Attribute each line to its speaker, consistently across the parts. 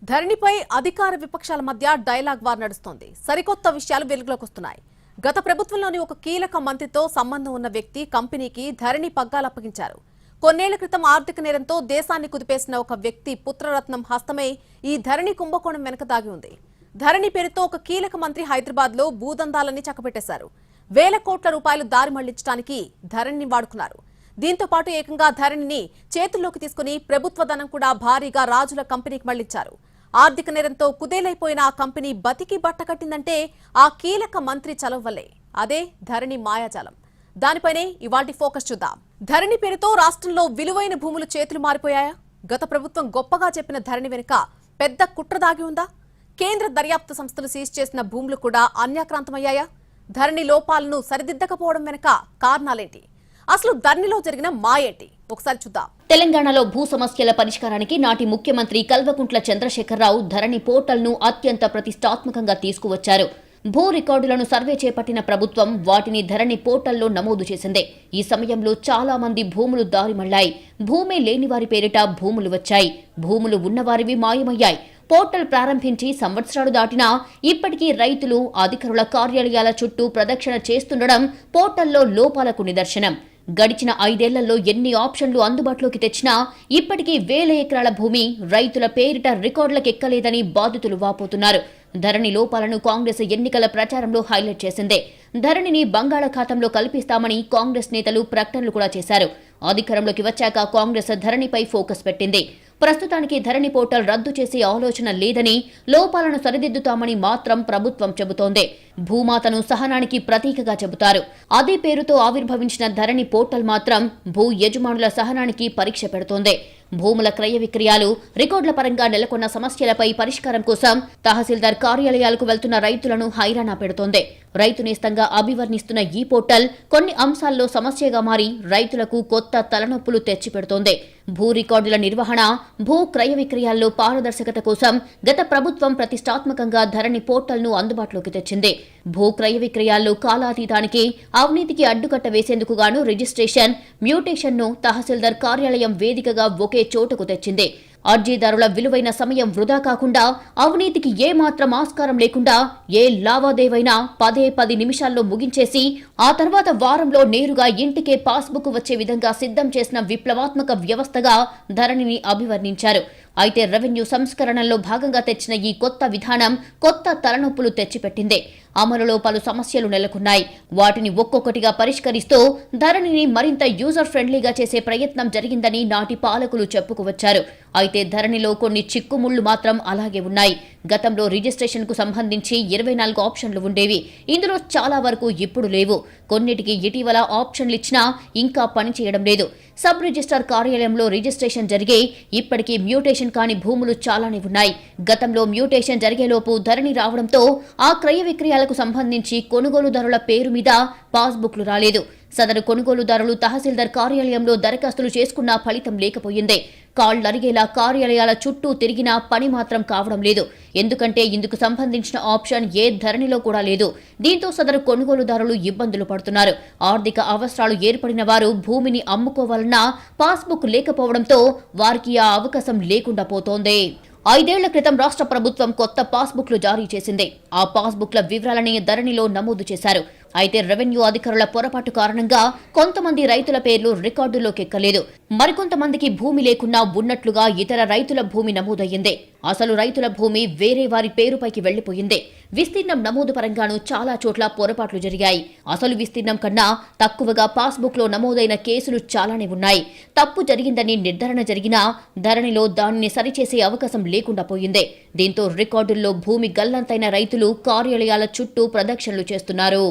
Speaker 1: ధరణిపై అధికార విపక్షాల మధ్య డైలాగ్ వార్ నడుస్తోంది. సరికొత్త విషయాలు వెలుగులోకి వస్తున్నాయి. గత ప్రభుత్వంలోని ఒక కీలక మంత్రితో సంబంధం ఉన్న వ్యక్తి కంపెనీకి ధరణి పగ్గాలు అప్పగించారు. కొన్నేళ్ల క్రితం ఆర్థిక నేరంతో దేశాన్ని కుదిపేసిన ఒక వ్యక్తి పుత్రరత్నం హస్తమే ఈ ధరణి కుంభకోణం వెనుక దాగి ఉంది. ధరణి పేరుతో ఒక కీలక మంత్రి హైదరాబాద్ లో భూదందాలని చక్కబెట్టేశారు. వేల కోట్ల రూపాయలు దారి మళ్లించడానికి ధరణిని వాడుకున్నారు. దీంతో పాటు ఏకంగా ధరణిని చేతుల్లోకి తీసుకుని ప్రభుత్వ ధనం కూడా భారీగా రాజుల కంపెనీకి మళ్లించారు. ఆర్థిక నేరంతో కుదేలైపోయిన ఆ కంపెనీ బతికి బట్టకట్టిందంటే ఆ కీలక మంత్రి చలవ వల్లే. అదే ధరణి మాయాజాలం. దానిపైనే ఇవాల్టి ఫోకస్ చూద్దాం. ధరణి పేరుతో రాష్ట్రంలో విలువైన భూములు చేతులు మారిపోయాయా? గత ప్రభుత్వం గొప్పగా చెప్పిన ధరణి వెనుక పెద్ద కుట్ర దాగి ఉందా? కేంద్ర దర్యాప్తు సంస్థలు సీజ్ చేసిన భూములు కూడా అన్యాక్రాంతమయ్యాయా? ధరణి లోపాలను సరిదిద్దకపోవడం వెనుక కారణాలేంటి? అసలు ధరణిలో జరిగిన మాయేంటి? ఒకసారి చూద్దాం.
Speaker 2: తెలంగాణలో భూ సమస్యల పరిష్కారానికి నాటి ముఖ్యమంత్రి కల్వకుంట్ల చంద్రశేఖరరావు ధరణి పోర్టల్ను అత్యంత ప్రతిష్టాత్మకంగా తీసుకువచ్చారు. భూ రికార్డులను సర్వే చేపట్టిన ప్రభుత్వం వాటిని ధరణి పోర్టల్లో నమోదు చేసింది. ఈ సమయంలో చాలా మంది భూములు దారిమళ్లాయి. భూమి లేని వారి పేరిట భూములు వచ్చాయి. భూములు ఉన్నవారివి మాయమయ్యాయి. పోర్టల్ ప్రారంభించి సంవత్సరాలు దాటినా ఇప్పటికీ రైతులు అధికారుల కార్యాలయాల చుట్టూ ప్రదక్షిణ చేస్తుండడం పోర్టల్లో లోపాలకు నిదర్శనం. గడిచిన 5 ఏళ్లలో ఎన్ని ఆప్షన్లు అందుబాటులోకి తెచ్చినా ఇప్పటికీ వేల ఎకరాల భూమి రైతుల పేరిట రికార్డులకెక్కలేదని బాధితులు వాపోతున్నారు. ధరణి లోపాలను కాంగ్రెస్ ఎన్నికల ప్రచారంలో హైలైట్ చేసిందే. ధరణిని బంగాళాఖాతంలో కల్పిస్తామని కాంగ్రెస్ నేతలు ప్రకటనలు కూడా చేశారు. అధికారంలోకి వచ్చాక కాంగ్రెస్ ధరణిపై ఫోకస్ పెట్టింది. ప్రస్తుతానికి ధరణి పోర్టల్ రద్దు చేసే ఆలోచన లేదని, లోపాలను సరిదిద్దుతామని మాత్రం ప్రభుత్వం చెబుతోంది. భూమాతను సహనానికి ప్రతీకగా చెబుతారు. అదే పేరుతో ఆవిర్భవించిన ధరణి పోర్టల్ మాత్రం భూ యజమానుల సహనానికి పరీక్ష పెడుతోంది. భూముల క్రయ విక్రయాలు, రికార్డుల పరంగా నెలకొన్న సమస్యలపై పరిష్కారం కోసం తహసీల్దార్ కార్యాలయాలకు వెళ్తున్న రైతులను హైరాణ పెడుతోంది. రైతు నేస్తంగా అభివర్ణిస్తున్న ఈ పోర్టల్ కొన్ని అంశాల్లో సమస్యగా మారి రైతులకు కొత్త తలనొప్పులు తెచ్చిపెడుతోంది. భూ రికార్డుల నిర్వహణ, భూ క్రయ విక్రయాల్లో పారదర్శకత కోసం గత ప్రభుత్వం ప్రతిష్టాత్మకంగా ధరణి పోర్టల్ను అందుబాటులోకి తెచ్చింది. భూ క్రయ విక్రయాల్లో కాలాతీతానికి, అవినీతికి అడ్డుకట్ట వేసేందుకు గాను రిజిస్ట్రేషన్, మ్యూటేషన్ను తహసీల్దార్ కార్యాలయం వేదికగా ఒకే చోటుకు తెచ్చింది. అర్జీదారుల విలువైన సమయం వృధా కాకుండా, అవినీతికి ఏమాత్రం ఆస్కారం లేకుండా ఏ లావాదేవైనా 10 నిమిషాల్లో ముగించేసి ఆ తర్వాత వారంలో నేరుగా ఇంటికే పాస్బుక్ వచ్చే విధంగా సిద్ధం చేసిన విప్లవాత్మక వ్యవస్థగా ధరణిని అభివర్ణించారు. అయితే రెవెన్యూ సంస్కరణలో భాగంగా తెచ్చిన ఈ కొత్త విధానం కొత్త తలనొప్పులు తెచ్చిపెట్టింది. అమలులో పలు సమస్యలు నెలకొన్నాయి. వాటిని ఒక్కొక్కటిగా పరిష్కరిస్తూ ధరణిని మరింత యూజర్ ఫ్రెండ్లీగా చేసే ప్రయత్నం జరిగిందని నాటి పాలకులు చెప్పుకువచ్చారు. అయితే ధరణిలో కొన్ని చిక్కుముళ్లు మాత్రం అలాగే ఉన్నాయి. గతంలో రిజిస్ట్రేషన్ కు సంబంధించి 24 ఆప్షన్లు ఉండేవి. ఇందులో చాలా వరకు ఇప్పుడు లేవు. కొన్నిటికి ఇటీవల ఆప్షన్లు ఇచ్చినా ఇంకా పనిచేయడం లేదు. సబ్ రిజిస్ట్రార్ కార్యాలయంలో రిజిస్ట్రేషన్ జరిగే ఇప్పటికీ మ్యూటేషన్ కాని భూములు చాలానే ఉన్నాయి. గతంలో మ్యూటేషన్ జరిగేలోపు ధరణి రావడంతో ఆ క్రయ విక్రయాలకు సంబంధించి కొనుగోలుదారుల పేరు మీద పాస్బుక్లు రాలేదు. సదరు కొనుగోలుదారులు తహసీల్దార్ కార్యాలయంలో దరఖాస్తులు చేసుకున్నా ఫలితం లేకపోయింది. కాళ్లరిగేలా కార్యాలయాల చుట్టూ తిరిగినా పని మాత్రం కావడం లేదు. ఎందుకంటే ఇందుకు సంబంధించిన ఆప్షన్ ఏ ధరణిలో కూడా లేదు. దీంతో సదరు కొనుగోలుదారులు ఇబ్బందులు పడుతున్నారు. ఆర్థిక అవసరాలు ఏర్పడిన వారు భూమిని అమ్ముకోవాలన్నా పాస్బుక్ లేకపోవడంతో వారికి ఆ అవకాశం లేకుండా పోతోంది. 5 ఏళ్ల క్రితం రాష్ట్ర ప్రభుత్వం కొత్త పాస్బుక్లు జారీ చేసింది. ఆ పాస్బుక్ల వివరాలని ధరణిలో నమోదు చేశారు. అయితే రెవెన్యూ అధికారుల పొరపాటు కారణంగా కొంతమంది రైతుల పేర్లు రికార్డుల్లోకి ఎక్కలేదు. మరికొంతమందికి భూమి లేకున్నా ఉన్నట్లుగా ఇతర రైతుల భూమి నమోదయ్యింది. అసలు రైతుల భూమి వేరే వారి పేరుపైకి వెళ్లిపోయింది. విస్తీర్ణం నమోదు పరంగానూ చాలా చోట్ల పొరపాట్లు జరిగాయి. అసలు విస్తీర్ణం కన్నా తక్కువగా పాస్బుక్ లో నమోదైన కేసులు చాలానే ఉన్నాయి. తప్పు జరిగిందని నిర్ధారణ జరిగినా ధరణిలో దానిని సరిచేసే అవకాశం లేకుండా పోయింది. దీంతో రికార్డుల్లో భూమి గల్లంతైన రైతులు కార్యాలయాల చుట్టూ ప్రదక్షిణలు చేస్తున్నారు.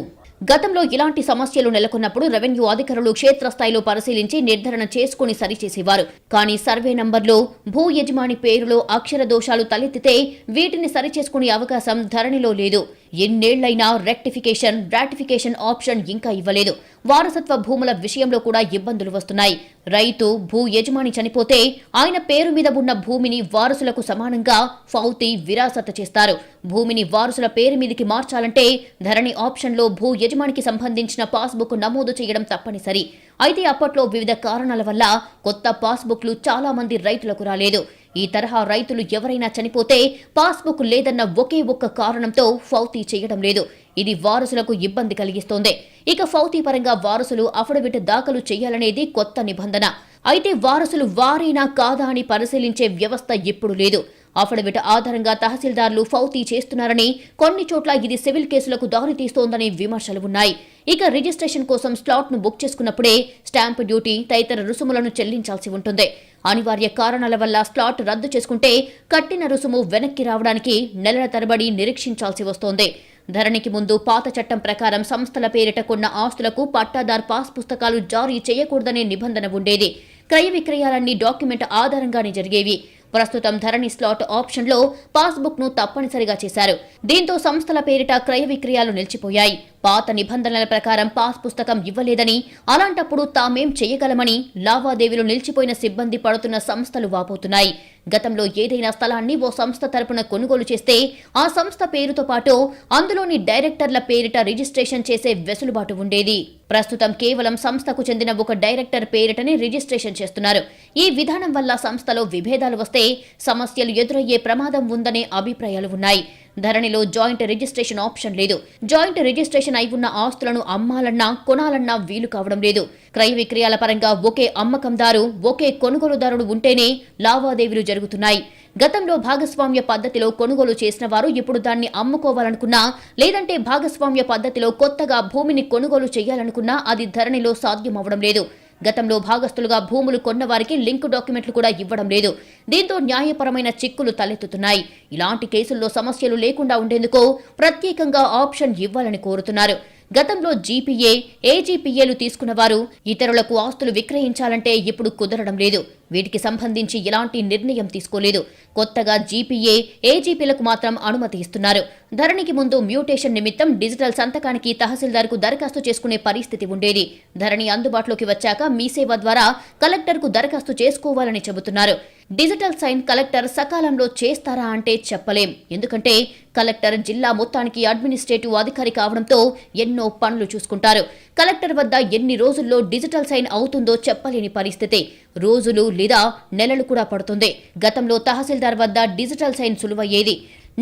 Speaker 2: గతంలో ఇలాంటి సమస్యలు నెలకొన్నప్పుడు రెవెన్యూ అధికారులు క్షేత్రస్థాయిలో పరిశీలించి నిర్ధారణ చేసుకుని సరిచేసేవారు. కానీ సర్వే నంబర్లో భూ యజమాని పేరులో అక్షర దోషాలు తలెత్తితే వీటిని సరిచేసుకునే అవకాశం ధరణిలో లేదు. ఎన్నేళ్లైనా రెక్టిఫికేషన్, రాటిఫికేషన్ ఆప్షన్ ఇంకా ఇవ్వలేదు. వారసత్వ భూముల విషయంలో కూడా ఇబ్బందులు వస్తున్నాయి. రైతు, భూ యజమాని చనిపోతే ఆయన పేరు మీద ఉన్న భూమిని వారసులకు సమానంగా ఫౌతి, విరాసత్ చేస్తారు. భూమిని వారసుల పేరు మీదకి మార్చాలంటే ధరణి ఆప్షన్లో భూ యజమానికి సంబంధించిన పాస్బుక్ నమోదు చేయడం తప్పనిసరి. అయితే అప్పట్లో వివిధ కారణాల వల్ల కొత్త పాస్బుక్లు చాలా మంది రైతులకు రాలేదు. ఈ తరహా రైతులు ఎవరైనా చనిపోతే పాస్బుక్ లేదన్న ఒకే ఒక్క కారణంతో ఫౌతీ చేయడం లేదు. ఇది వారసులకు ఇబ్బంది కలిగిస్తోంది. ఇక ఫౌతీ పరంగా వారసులు అఫిడవిట్ దాఖలు చేయాలనేది కొత్త నిబంధన. అయితే వారసులు వారేనా కాదా అని పరిశీలించే వ్యవస్థ ఇప్పుడు లేదు. అఫిడవిట్ ఆధారంగా తహసీల్దార్లు ఫౌతీ చేస్తున్నారని, కొన్ని చోట్ల ఇది సివిల్ కేసులకు దారితీస్తోందని విమర్శలు ఉన్నాయి. ఇక రిజిస్ట్రేషన్ కోసం స్లాట్ను బుక్ చేసుకున్నప్పుడే స్టాంపు డ్యూటీ తదితర రుసుములను చెల్లించాల్సి ఉంటుంది. అనివార్య కారణాల వల్ల స్లాట్ రద్దు చేసుకుంటే కట్టిన రుసుము వెనక్కి రావడానికి నెలల తరబడి నిరీక్షించాల్సి వస్తోంది. ధరణికి ముందు పాత చట్టం ప్రకారం సంస్థల పేరిట కొన్న ఆస్తులకు పట్టాదార్ పాస్ పుస్తకాలు జారీ చేయకూడదనే నిబంధన ఉండేది. క్రయ విక్రయాలన్నీ డాక్యుమెంట్ ఆధారంగానే జరిగేవి. ప్రస్తుతం ధరణి స్లాట్ ఆప్షన్లో పాస్బుక్ ను తప్పనిసరిగా చేశారు. దీంతో సంస్థల పేరిట క్రయ విక్రయాలు నిలిచిపోయాయి. పాత నిబంధనల ప్రకారం పాస్ పుస్తకం ఇవ్వలేదని, అలాంటప్పుడు తామేం చేయగలమని లావాదేవీలు నిలిచిపోయిన సిబ్బంది పడుతున్న సంస్థలు వాపోతున్నాయి. గతంలో ఏదైనా స్థలాన్ని ఓ సంస్థ తరపున కొనుగోలు చేస్తే ఆ సంస్థ పేరుతో పాటు అందులోని డైరెక్టర్ల పేరిట రిజిస్ట్రేషన్ చేసే వెసులుబాటు ఉండేది. ప్రస్తుతం కేవలం సంస్థకు చెందిన ఒక డైరెక్టర్ పేరిటనే రిజిస్ట్రేషన్ చేస్తున్నారు. ఈ విధానం వల్ల సంస్థలో విభేదాలు వస్తే సమస్యలు ఎదురయ్యే ప్రమాదం ఉందనే అభిప్రాయాలు ఉన్నాయి. ధరణిలో జాయింట్ రిజిస్ట్రేషన్ ఆప్షన్ లేదు. జాయింట్ రిజిస్ట్రేషన్ అయి ఉన్న ఆస్తులను అమ్మాలన్నా కొనాలన్నా వీలు కావడం లేదు. క్రయ విక్రయాల పరంగా ఒకే అమ్మకందారు, ఒకే కొనుగోలుదారుడు ఉంటేనే లావాదేవీలు జరుగుతున్నాయి. గతంలో భాగస్వామ్య పద్ధతిలో కొనుగోలు చేసిన వారు ఇప్పుడు దాన్ని అమ్ముకోవాలనుకున్నా, లేదంటే భాగస్వామ్య పద్ధతిలో కొత్తగా భూమిని కొనుగోలు చేయాలనుకున్నా అది ధరణిలో సాధ్యమవడం లేదు. గతంలో భాగస్తులుగా భూములు కొన్న వారికి లింక్ డాక్యుమెంట్లు కూడా ఇవ్వడం లేదు. దీంతో న్యాయపరమైన చిక్కులు తలెత్తుతున్నాయి. ఇలాంటి కేసుల్లో సమస్యలు లేకుండా ఉండేందుకు ప్రత్యేకంగా ఆప్షన్ ఇవ్వాలని కోరుతున్నారు. గతంలో జీపీఏ, ఏజీపీఏలు తీసుకున్న వారు ఇతరులకు ఆస్తులు విక్రయించాలంటే ఇప్పుడు కుదరడం లేదు. వీటికి సంబంధించి ఎలాంటి నిర్ణయం తీసుకోలేదు. కొత్తగా జీపీఏ, ఏజీపీలకు మాత్రం అనుమతి ఇస్తున్నారు. ధరణికి ముందు మ్యూటేషన్ నిమిత్తం డిజిటల్ సంతకానికి తహసీల్దార్కు దరఖాస్తు చేసుకునే పరిస్థితి ఉండేది. ధరణి అందుబాటులోకి వచ్చాక మీ సేవ ద్వారా కలెక్టర్కు దరఖాస్తు చేసుకోవాలని చెబుతున్నారు. డిజిటల్ సైన్ కలెక్టర్ సకాలంలో చేస్తారా అంటే చెప్పలేం. ఎందుకంటే కలెక్టర్ జిల్లా మొత్తానికి అడ్మినిస్ట్రేటివ్ అధికారి కావడంతో ఎన్నో పనులు చూసుకుంటారు. కలెక్టర్ వద్ద ఎన్ని రోజుల్లో డిజిటల్ సైన్ అవుతుందో చెప్పలేని పరిస్థితి. రోజులు లేదా నెలలు కూడా పడుతుంది. గతంలో తహసీల్దార్ వద్ద డిజిటల్ సైన్ సులువయ్యేది.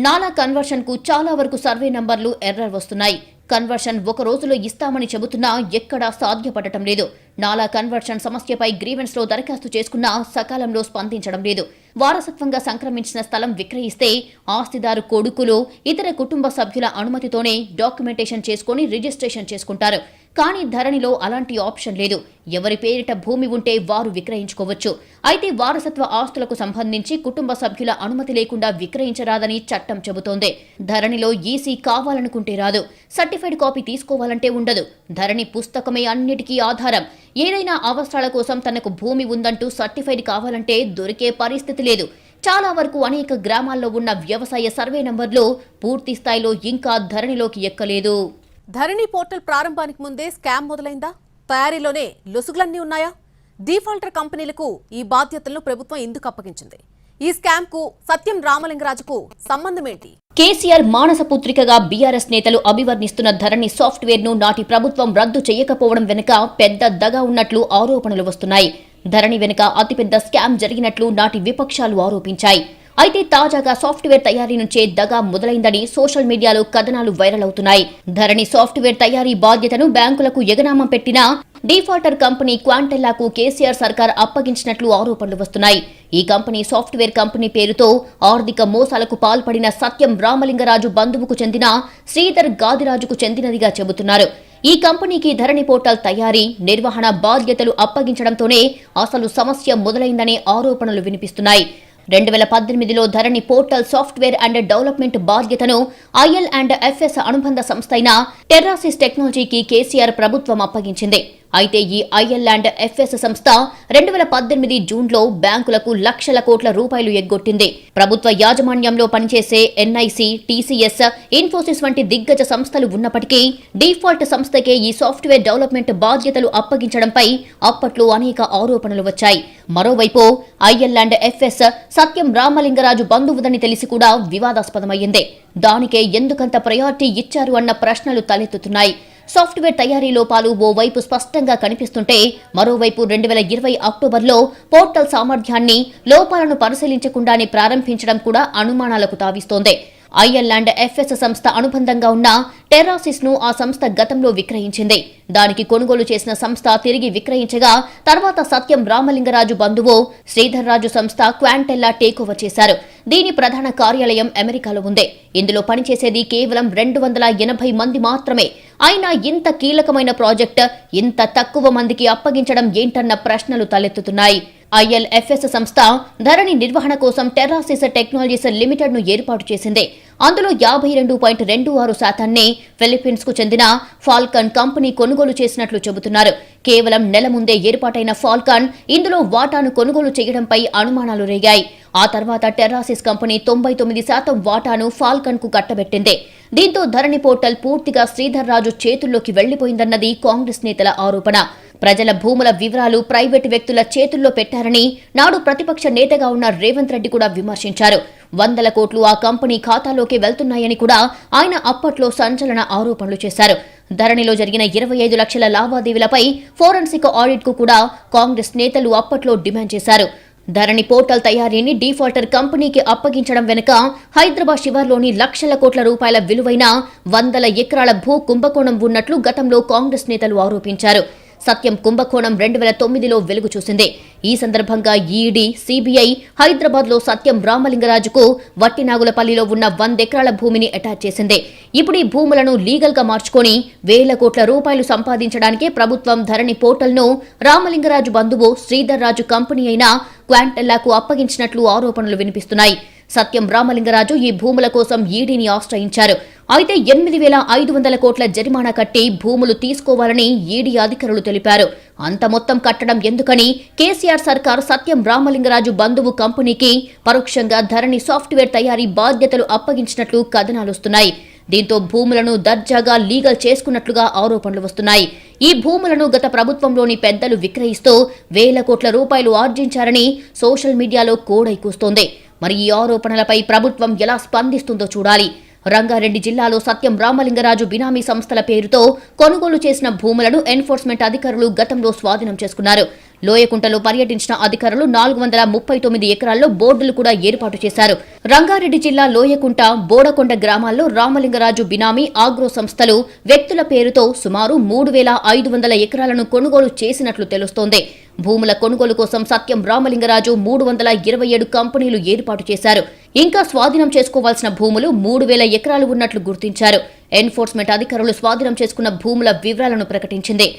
Speaker 2: నాలా కన్వర్షన్ కు చాలా వరకు సర్వే నంబర్లు ఎర్రర్ వస్తున్నాయి. కన్వర్షన్ ఒక రోజులో ఇస్తామని చెబుతున్నా ఎక్కడా సాధ్యపడటం లేదు. నాలా కన్వర్షన్ సమస్యపై గ్రీవెన్స్ లో దరఖాస్తు చేసుకున్నా సకాలంలో స్పందించడం లేదు. వారసత్వంగా సంక్రమించిన స్థలం విక్రయిస్తే ఆస్తిదారు కొడుకులు, ఇతర కుటుంబ సభ్యుల అనుమతితోనే డాక్యుమెంటేషన్ చేసుకుని రిజిస్ట్రేషన్ చేసుకుంటారు. కానీ ధరణిలో అలాంటి ఆప్షన్ లేదు. ఎవరి పేరిట భూమి ఉంటే వారు విక్రయించుకోవచ్చు. అయితే వారసత్వ ఆస్తులకు సంబంధించి కుటుంబ సభ్యుల అనుమతి లేకుండా విక్రయించరాదని చట్టం చెబుతోంది. ధరణిలో ఈసీ కావాలనుకుంటే రాదు. సర్టిఫైడ్ కాపీ తీసుకోవాలంటే ఉండదు. ధరణి పుస్తకమే అన్నిటికీ ఆధారం. ఏదైనా అవసరాల కోసం తనకు భూమి ఉందంటూ సర్టిఫైడ్ కావాలంటే దొరికే పరిస్థితి లేదు. చాలా వరకు అనేక గ్రామాల్లో ఉన్న వ్యవసాయ సర్వే నంబర్లు పూర్తి స్థాయిలో ఇంకా ధరణిలోకి ఎక్కలేదు.
Speaker 1: ధరణి పోర్టల్ ప్రారంభానికి ముందే స్కామ్ మొదలైందా? తయారీలోనే లొసుగులన్నీ ఉన్నాయా? డిఫాల్టర్ కంపెనీలకు ఈ బాధ్యతలను ప్రభుత్వం ఎందుకు అప్పగించింది? ఈ స్కామ్ కు సత్యం రామలింగరాజుకు సంబంధం ఏంటి?
Speaker 2: కేసీఆర్ మానసపుత్రికగా బీఆర్ఎస్ నేతలు అభివర్ణిస్తున్న ధరణి సాఫ్ట్వేర్ ను నాటి ప్రభుత్వం రద్దు చేయకపోవడం వెనుక పెద్ద దగా ఉన్నట్లు ఆరోపణలు వస్తున్నాయి. ధరణి వెనుక అతిపెద్ద స్కామ్ జరిగినట్లు నాటి విపక్షాలు ఆరోపించాయి. అయితే తాజాగా సాఫ్ట్వేర్ తయారీ నుంచే దగా మొదలైందని సోషల్ మీడియాలో కథనాలు వైరల్ అవుతున్నాయి. ధరణి సాఫ్ట్వేర్ తయారీ బాధ్యతను బ్యాంకులకు ఎగనామం పెట్టిన డిఫాల్టర్ కంపెనీ క్వాంటెల్లాకు కేసీఆర్ సర్కార్ అప్పగించినట్లు ఆరోపణలు వస్తున్నాయి. ఈ కంపెనీ సాఫ్ట్వేర్ కంపెనీ పేరుతో ఆర్థిక మోసాలకు పాల్పడిన సత్యం రామలింగరాజు బంధువుకు చెందిన శ్రీధర్ గాదిరాజుకు చెందినదిగా చెబుతున్నారు. ఈ కంపెనీకి ధరణి పోర్టల్ తయారీ, నిర్వహణ బాధ్యతలు అప్పగించడంతోనే అసలు సమస్య మొదలైందనే ఆరోపణలు వినిపిస్తున్నాయి. 2018లో ధరణి పోర్టల్ సాఫ్ట్వేర్ అండ్ డెవలప్మెంట్ బాధ్యతను IL&FS అనుబంధ సంస్థ అయిన టెర్రాసిస్ టెక్నాలజీకి కేసీఆర్ ప్రభుత్వం అప్పగించింది. అయితే ఈ IL&FS సంస్థ 2018 జూన్లో బ్యాంకులకు లక్షల కోట్ల రూపాయలు ఎగ్గొట్టింది. ప్రభుత్వ యాజమాన్యంలో పనిచేసే NIC, TCS, ఇన్ఫోసిస్ వంటి దిగ్గజ సంస్థలు ఉన్నప్పటికీ డిఫాల్ట్ సంస్థకే ఈ సాఫ్ట్వేర్ డెవలప్మెంట్ బాధ్యతలు అప్పగించడంపై అప్పట్లో అనేక ఆరోపణలు వచ్చాయి. మరోవైపు IL&FS సత్యం రామలింగరాజు బంధువుదని తెలిసి కూడా వివాదాస్పదమైంది. దానికే ఎందుకంత ప్రయారిటీ ఇచ్చారు అన్న ప్రశ్నలు తలెత్తుతున్నాయి. సాఫ్ట్వేర్ తయారీ లోపాలు ఓవైపు స్పష్టంగా కనిపిస్తుంటే మరోవైపు 2020 అక్టోబర్లో పోర్టల్ సామర్థ్యాన్ని లోపాలను పరిశీలించకుండానే ప్రారంభించడం కూడా అనుమానాలకు తావిస్తోంది. ఐఎల్ అండ్ ఎఫ్ఎస్ సంస్థ అనుబంధంగా ఉన్న టెర్రాసిస్ ను ఆ సంస్థ గతంలో విక్రయించింది. దానికి కొనుగోలు చేసిన సంస్థ తిరిగి విక్రయించగా తర్వాత సత్యం రామలింగరాజు బంధువు శ్రీధర్ రాజు సంస్థ క్వాంటెల్లా టేకోవర్ చేశారు. దీని ప్రధాన కార్యాలయం అమెరికాలో ఉంది. ఇందులో పనిచేసేది కేవలం 280 మంది మాత్రమే. అయినా ఇంత కీలకమైన ప్రాజెక్ట్ ఇంత తక్కువ మందికి అప్పగించడం ఏంటన్న ప్రశ్నలు తలెత్తుతున్నాయి. ఐఎల్ఎఫ్ఎస్ సంస్థ ధరణి నిర్వహణ కోసం టెర్రాసిస్ టెక్నాలజీస్ లిమిటెడ్ ను ఏర్పాటు చేసింది. అందులో 52.26% ఫిలిప్పీన్స్ కు చెందిన ఫాల్కన్ కంపెనీ కొనుగోలు చేసినట్లు చెబుతున్నారు. కేవలం నెల ముందే ఏర్పాటైన ఫాల్కన్ ఇందులో వాటాను కొనుగోలు చేయడంపై అనుమానాలు రేగాయి. ఆ తర్వాత టెర్రాసిస్ కంపెనీ 99% వాటాను ఫాల్కన్ కు కట్టబెట్టింది. దీంతో ధరణి పోర్టల్ పూర్తిగా శ్రీధర్ రాజు చేతుల్లోకి వెళ్లిపోయిందన్నది కాంగ్రెస్ నేతల ఆరోపణ. ప్రజల భూముల వివరాలు ప్రైవేటు వ్యక్తుల చేతుల్లో పెట్టారని నాడు ప్రతిపక్ష నేతగా ఉన్న రేవంత్ రెడ్డి కూడా విమర్శించారు. 100 కోట్లు ఆ కంపెనీ ఖాతాలోకి వెళ్తున్నాయని కూడా ఆయన అప్పట్లో సంచలన ఆరోపణలు చేశారు. ధరణిలో జరిగిన 25 లక్షల లావాదేవీలపై ఫోరెన్సిక్ ఆడిట్ కు కూడా కాంగ్రెస్ నేతలు అప్పట్లో డిమాండ్ చేశారు. ధరణి పోర్టల్ తయారీని డిఫాల్టర్ కంపెనీకి అప్పగించడం వెనుక హైదరాబాద్ శివార్లోని లక్షల కోట్ల రూపాయల విలువైన 100 ఎకరాల భూ కుంభకోణం ఉన్నట్లు గతంలో కాంగ్రెస్ నేతలు ఆరోపించారు. సత్యం కుంభకోణం 2009లో వెలుగు చూసింది. ఈ సందర్భంగా ఈడీ, సిబిఐ హైదరాబాద్లో సత్యం రామలింగరాజుకు వట్టినాగులపల్లిలో ఉన్న 100 ఎకరాల భూమిని అటాచ్ చేసింది. ఇప్పుడు ఈ భూములను లీగల్ గా మార్చుకొని వేల కోట్ల రూపాయలు సంపాదించడానికే ప్రభుత్వం ధరణి పోర్టల్ను రామలింగరాజు బంధువు శ్రీధర్ రాజు కంపెనీ అయిన క్వాంటెల్లాకు అప్పగించినట్లు ఆరోపణలు వినిపిస్తున్నాయి. సత్యం రామలింగరాజు ఈ భూముల కోసం ఈడీని ఆశ్రయించారు. అయితే 8,500 కోట్ల జరిమానా కట్టి భూములు తీసుకోవాలని ఈడీ అధికారులు తెలిపారు. అంత మొత్తం కట్టడం ఎందుకని కేసీఆర్ సర్కారు సత్యం రామలింగరాజు బంధువు కంపెనీకి పరోక్షంగా ధరణి సాఫ్ట్వేర్ తయారీ బాధ్యతలు అప్పగించినట్లు కథనాలొస్తున్నాయి. దీంతో భూములను దర్జాగా లీగల్ చేసుకున్నట్లుగా ఆరోపణలు వస్తున్నాయి. ఈ భూములను గత ప్రభుత్వంలోని పెద్దలు విక్రయిస్తూ వేల కోట్ల రూపాయలు ఆర్జించారని సోషల్ మీడియాలో కోడై కూస్తోంది. మరి ఈ ఆరోపణలపై ప్రభుత్వం ఎలా స్పందిస్తుందో చూడాలి. రంగారెడ్డి జిల్లాలో సత్యం రామలింగరాజు బినామీ సంస్థల పేరుతో కొనుగోలు చేసిన భూములను ఎన్ఫోర్స్మెంట్ అధికారులు గతంలో స్వాధీనం చేసుకున్నారు. లోయకుంటలో పర్యటించిన అధికారులు 439 ఎకరాల్లో బోర్డులు కూడా ఏర్పాటు చేశారు. రంగారెడ్డి జిల్లా లోయకుంట, బోడకొండ గ్రామాల్లో రామలింగరాజు బినామీ ఆగ్రో సంస్థలు వ్యక్తుల పేరుతో సుమారు 3,500 ఎకరాలను కొనుగోలు చేసినట్లు తెలుస్తోంది. భూముల కొనుగోలు కోసం సత్యం రామలింగరాజు 327 కంపెనీలు ఏర్పాటు చేశారు. ఇంకా స్వాధీనం చేసుకోవాల్సిన భూములు 3,000 ఎకరాలు ఉన్నట్లు గుర్తించారు. ఎన్ఫోర్స్మెంట్ అధికారులు స్వాధీనం చేసుకున్న భూముల వివరాలను ప్రకటించింది.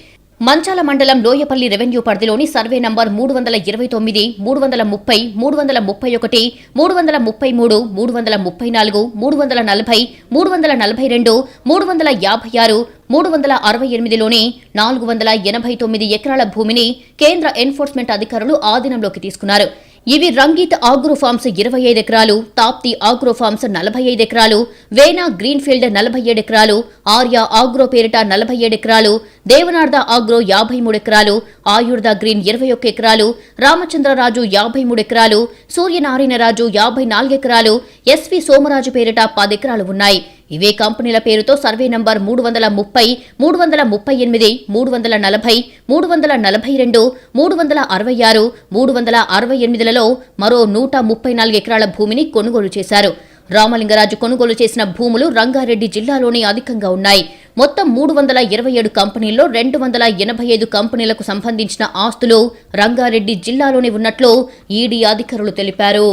Speaker 2: మంచాల మండలం లోయపల్లి రెవెన్యూ పరిధిలోని సర్వే నంబర్ 329, 330, 331, 333, 334, 340, 342, 356, 368లోని 489 ఎకరాల భూమిని కేంద్ర ఎన్ఫోర్స్మెంట్ అధికారులు ఆధీనంలోకి తీసుకున్నారు. ఇవి రంగీత్ ఆగ్రో ఫార్మ్స్ 25 ఎకరాలు, తాప్తి ఆగ్రో ఫార్మ్స్ 45 ఎకరాలు, వేనా గ్రీన్ఫీల్డ్ 47 ఎకరాలు, ఆర్య ఆగ్రో పేరిట 47 ఎకరాలు, దేవనార్ద ఆగ్రో 53 ఎకరాలు, ఆయుర్ద గ్రీన్ 21 ఎకరాలు, రామచంద్రరాజు 53 ఎకరాలు, సూర్యనారాయణరాజు 54 ఎకరాలు, ఎస్వి సోమరాజు పేరిట 10 ఎకరాలు ఉన్నాయి. ఇవే కంపెనీల పేరుతో సర్వే నంబర్ 330, 338, 340, 342, 366, 368లలో మరో 134 ఎకరాల భూమిని కొనుగోలు చేశారు. రామలింగరాజు కొనుగోలు చేసిన భూములు రంగారెడ్డి జిల్లాలోనే అధికంగా ఉన్నాయి. మొత్తం 327 కంపెనీల్లో 285 కంపెనీలకు సంబంధించిన ఆస్తులు రంగారెడ్డి జిల్లాలోనే ఉన్నట్లు ఈడీ అధికారులు తెలిపారు.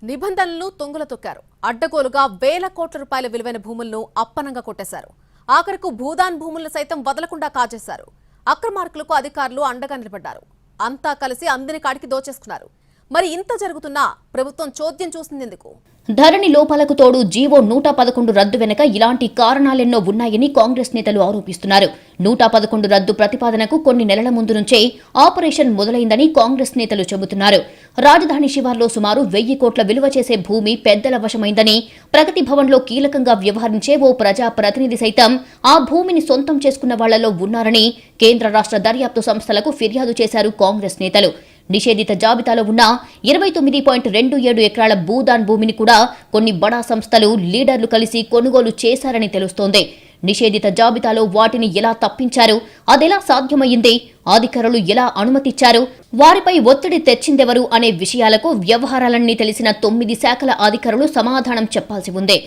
Speaker 1: నిబంధనలను తుంగల తొక్కారు. అడ్డగోలుగా వేల కోట్ల రూపాయల విలువైన భూములను అప్పనంగా కొట్టేశారు. ఆఖరకు భూదాన్ భూములను సైతం వదలకుండా కాజేశారు. అక్రమార్కులకు అధికారులు అండగా నిలబడ్డారు. అంతా కలిసి అందిని కాడికి దోచేసుకున్నారు. మరి ఇంత జరుగుతున్నా ప్రభుత్వం చోద్యం చూసిందెందుకు?
Speaker 2: ధరణి లోపాలకు తోడు జీవో 111 రద్దు వెనుక ఇలాంటి కారణాలెన్నో ఉన్నాయని కాంగ్రెస్ నేతలు ఆరోపిస్తున్నారు. 111 రద్దు ప్రతిపాదనకు కొన్ని నెలల ముందు నుంచే ఆపరేషన్ మొదలైందని కాంగ్రెస్ నేతలు చెబుతున్నారు. రాజధాని శివార్లో సుమారు 1000 కోట్ల విలువ చేసే భూమి పెద్దల వశమైందని, ప్రగతి భవన్లో కీలకంగా వ్యవహరించే ఓ ప్రజా ప్రతినిధి సైతం ఆ భూమిని సొంతం చేసుకున్న వాళ్లలో ఉన్నారని కేంద్ర రాష్ట్ర దర్యాప్తు సంస్థలకు ఫిర్యాదు చేశారు కాంగ్రెస్ నేతలు. నిషేధిత జాబితాలో ఉన్న 29.27 ఎకరాల భూదాన్ భూమిని కూడా కొన్ని బడా సంస్థలు, లీడర్లు కలిసి కొనుగోలు చేశారని తెలుస్తోంది. నిషేధిత జాబితాలో వాటిని ఎలా తప్పించారు, అదెలా సాధ్యమయ్యింది, అధికారులు ఎలా అనుమతిచ్చారు, వారిపై ఒత్తిడి తెచ్చిందెవరు అనే విషయాలకు వ్యవహారాలన్నీ తెలిసిన 9 శాఖల అధికారులు సమాధానం చెప్పాల్సి ఉంది.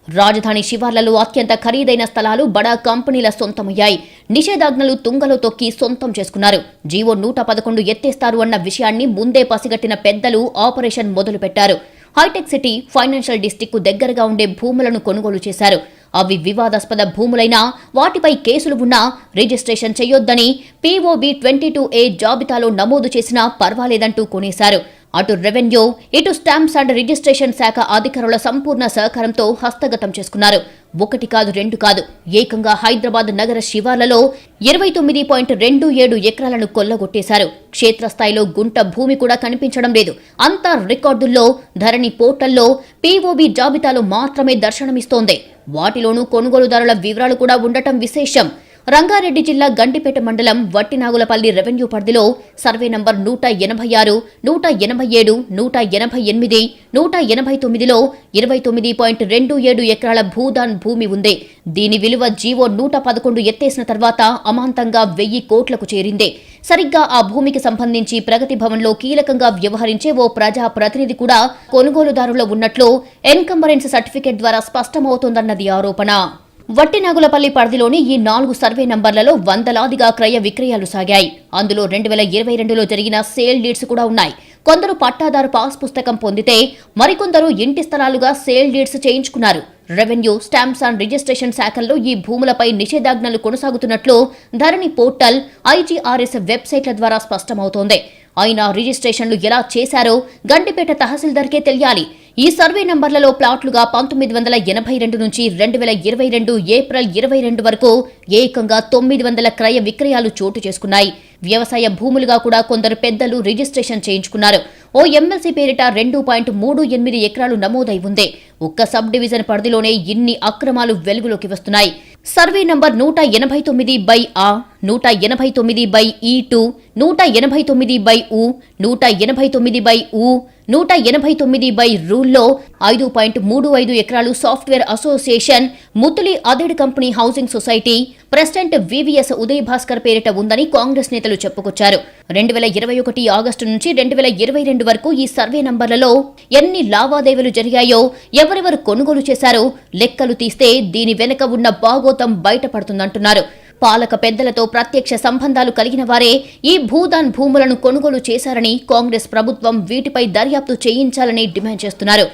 Speaker 2: రాజధాని శివార్లలో అత్యంత ఖరీదైన స్థలాలు బడా కంపెనీల సొంతమయ్యాయి. నిషేధాజ్ఞలు తుంగలో తొక్కి సొంతం చేసుకున్నారు. జీవో 111 ఎత్తేస్తారు అన్న విషయాన్ని ముందే పసిగట్టిన పెద్దలు ఆపరేషన్ మొదలుపెట్టారు. హైటెక్ సిటీ, ఫైనాన్షియల్ డిస్ట్రిక్ట్ కు దగ్గరగా ఉండే భూములను కొనుగోలు చేశారు. అవి వివాదాస్పద భూములైనా వాటిపై కేసులు ఉన్నా రిజిస్ట్రేషన్ చేయొద్దని POB 22A జాబితాలో నమోదు చేసినా పర్వాలేదంటూ కొనేశారు. అటు రెవెన్యూ, ఇటు స్టాంప్స్ అండ్ రిజిస్ట్రేషన్ శాఖ అధికారుల సంపూర్ణ సహకారంతో హస్తగతం చేసుకున్నారు. 1 కాదు 2 కాదు, ఏకంగా హైదరాబాద్ నగర శివార్లలో 29.27 ఎకరాలను కొల్లగొట్టేశారు. క్షేత్రస్థాయిలో గుంట భూమి కూడా కనిపించడం లేదు. అంతా రికార్డుల్లో, ధరణి పోర్టల్లో POB జాబితాలో మాత్రమే దర్శనమిస్తోంది. వాటిలోనూ కొనుగోలుదారుల వివరాలు కూడా ఉండటం విశేషం. రంగారెడ్డి జిల్లా గండిపేట మండలం వట్టినాగులపల్లి రెవెన్యూ పరిధిలో సర్వే నంబర్ 186, 187, 188, 189లో 29.27 ఎకరాల భూదాన్ భూమి ఉంది. దీని విలువ జీవో 111 ఎత్తేసిన తర్వాత అమాంతంగా 1000 కోట్లకు చేరింది. సరిగ్గా ఆ భూమికి సంబంధించి ప్రగతి భవన్లో కీలకంగా వ్యవహరించే ఓ ప్రజా ప్రతినిధి కూడా కొనుగోలుదారులో ఉన్నట్లు ఎన్కంబరెన్స్ సర్టిఫికెట్ ద్వారా స్పష్టమవుతోందన్నది ఆరోపణ. వట్టినాగులపల్లి పరిధిలోని ఈ 4 సర్వే నంబర్లలో వందలాదిగా క్రయ విక్రయాలు సాగాయి. అందులో 2022లో జరిగిన సేల్ డీడ్స్ కూడా ఉన్నాయి. కొందరు పట్టాదారు పాస్ పుస్తకం పొందితే మరికొందరు ఇంటి స్థలాలుగా సేల్ డీడ్స్ చేయించుకున్నారు. రెవెన్యూ, స్టాంప్స్ అండ్ రిజిస్ట్రేషన్ శాఖల్లో ఈ భూములపై నిషేధాజ్ఞలు కొనసాగుతున్నట్లు ధరణి పోర్టల్, IGRS వెబ్సైట్ల ద్వారా స్పష్టమవుతోంది. అయినా రిజిస్ట్రేషన్లు ఎలా చేశారో గండిపేట తహసీల్దార్కే తెలియాలి. ఈ సర్వే నంబర్లలో ప్లాట్లుగా 1982 నుంచి 2022 ఏప్రిల్ 22 వరకు ఏకంగా 900 క్రయ విక్రయాలు చోటు చేసుకున్నాయి. వ్యవసాయ భూములుగా కూడా కొందరు పెద్దలు రిజిస్ట్రేషన్ చేయించుకున్నారు. ఓ ఎమ్మెల్సీ పేరిట 2.38 ఎకరాలు నమోదై ఉంది. ఒక్క సబ్ డివిజన్ పరిధిలోనే ఇన్ని అక్రమాలు వెలుగులోకి వస్తున్నాయి. Survey number 189/A, 189/E2, 189/U, 189/U, 189/రూల్లో 5.35 ఎకరాలు software association, mutually aided company housing society, president VVS Uday Bhaskar పేరిట ఉందని కాంగ్రెస్ నేతలు చెప్పుకొచ్చారు. 2021 ఆగస్టు నుంచి 2022 వరకు ఈ సర్వే నంబర్లలో ఎన్ని లావాదేవీలు జరిగాయో, ఎవరెవరు కొనుగోలు చేశారో లెక్కలు తీస్తే దీని వెనుక ఉన్న భాగోతం బయటపడుతుందంటున్నారు. పాలక పెద్దలతో ప్రత్యక్ష సంబంధాలు కలిగిన వారే ఈ భూదాన్ భూములను కొనుగోలు చేశారని కాంగ్రెస్ ప్రభుత్వం వీటిపై దర్యాప్తు చేయించాలని డిమాండ్ చేస్తున్నారు.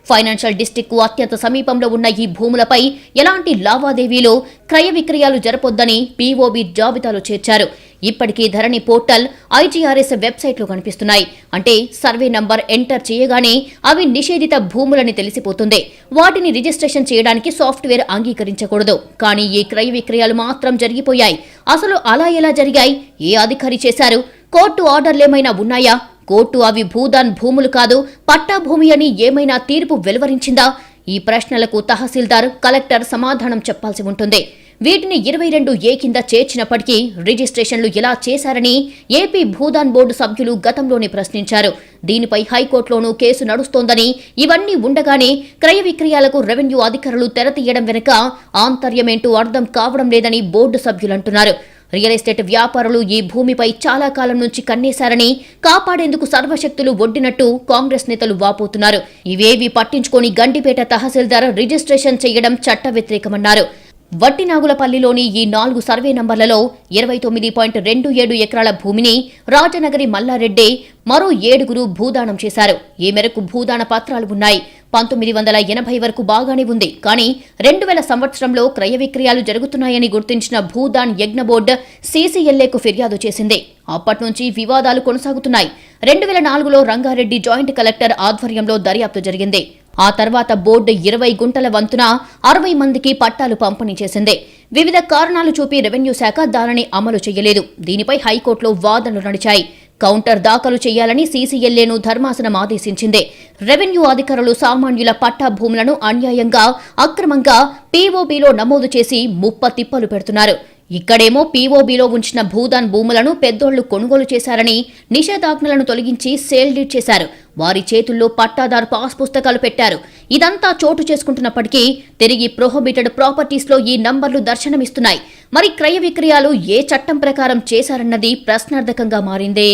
Speaker 2: ఫైనాన్షియల్ డిస్ట్రిక్ట్ కు అత్యంత సమీపంలో ఉన్న ఈ భూములపై ఎలాంటి లావాదేవీలు, క్రయ విక్రయాలు జరపొద్దని POB జాబితాలో చేర్చారు. ఇప్పటికీ ధరణి పోర్టల్, IGRS వెబ్సైట్లు కనిపిస్తున్నాయి. అంటే సర్వే నంబర్ ఎంటర్ చేయగానే అవి నిషేధిత భూములని తెలిసిపోతుంది. వాటిని రిజిస్ట్రేషన్ చేయడానికి సాఫ్ట్వేర్ అంగీకరించకూడదు. కానీ ఈ క్రయ విక్రయాలు మాత్రం జరిగిపోయాయి. అసలు అలా ఎలా జరిగాయి? ఏ అధికారి చేశారు? కోర్టు ఆర్డర్లేమైనా ఉన్నాయా? కోర్టు అవి భూదాన్ భూములు కాదు, పట్టా భూమి అని ఏమైనా తీర్పు వెలువరించిందా? ఈ ప్రశ్నలకు తహసీల్దార్, కలెక్టర్ సమాధానం చెప్పాల్సి ఉంటుంది. వీటిని 22A కింద చేర్చినప్పటికీ రిజిస్ట్రేషన్లు ఎలా చేశారని ఏపీ భూదాన్ బోర్డు సభ్యులు గతంలోనే ప్రశ్నించారు. దీనిపై హైకోర్టులోనూ కేసు నడుస్తోందని, ఇవన్నీ ఉండగానే క్రయ విక్రయాలకు రెవెన్యూ అధికారులు తెరతీయడం వెనుక ఆంతర్యమేంటూ అర్థం కావడం లేదని బోర్డు సభ్యులంటున్నారు. రియల్ ఎస్టేట్ వ్యాపారులు ఈ భూమిపై చాలా కాలం నుంచి కన్నేశారని, కాపాడేందుకు సర్వశక్తులు ఒడ్డినట్టు కాంగ్రెస్ నేతలు వాపోతున్నారు. ఇవేవి పట్టించుకొని గండిపేట తహసీల్దార్ రిజిస్ట్రేషన్ చేయడం చట్ట వ్యతిరేకమన్నారు. వట్టినాగులపల్లిలోని ఈ 4 సర్వే నంబర్లలో 29.27 ఎకరాల భూమిని రాజనగరి మల్లారెడ్డి, మరో 7 భూదానం చేశారు. ఈ మేరకు భూదాన పత్రాలు ఉన్నాయి. 1980 వరకు బాగానే ఉంది. కానీ 2000 సంవత్సరంలో క్రయ విక్రయాలు జరుగుతున్నాయని గుర్తించిన భూదాన్ యజ్ఞ బోర్డు CCLAకు ఫిర్యాదు చేసింది. అప్పటి నుంచి వివాదాలు కొనసాగుతున్నాయి. 2004లో రంగారెడ్డి జాయింట్ కలెక్టర్ ఆధ్వర్యంలో దర్యాప్తు జరిగింది. ఆ తర్వాత బోర్డు 20 గుంటల వంతున 60 మందికి పట్టాలు పంపిణీ చేసింది. వివిధ కారణాలు చూపి రెవెన్యూ శాఖ దానిని అమలు చేయలేదు. దీనిపై హైకోర్టులో వాదనలు నడిచాయి. కౌంటర్ దాఖలు చేయాలని CCLAను ధర్మాసనం ఆదేశించింది. రెవెన్యూ అధికారులు సామాన్యుల పట్టా భూములను అన్యాయంగా, అక్రమంగా POBలో నమోదు చేసి ముప్పతిప్పలు పెడుతున్నారు. ఇక్కడేమో POBలో ఉంచిన భూదాన్ భూములను పెద్దోళ్లు కొనుగోలు చేశారని నిషేధాజ్ఞలను తొలగించి సేల్ డీడ్ చేశారు. వారి చేతుల్లో పట్టాదారు పాస్ పుస్తకాలు పెట్టారు. ఇదంతా చోటు చేసుకుంటున్నప్పటికీ తిరిగి ప్రొహిబిటెడ్ ప్రాపర్టీస్లో ఈ నంబర్లు దర్శనమిస్తున్నాయి. మరి క్రయ విక్రయాలు ఏ చట్టం ప్రకారం చేశారన్నది ప్రశ్నార్థకంగా మారింది.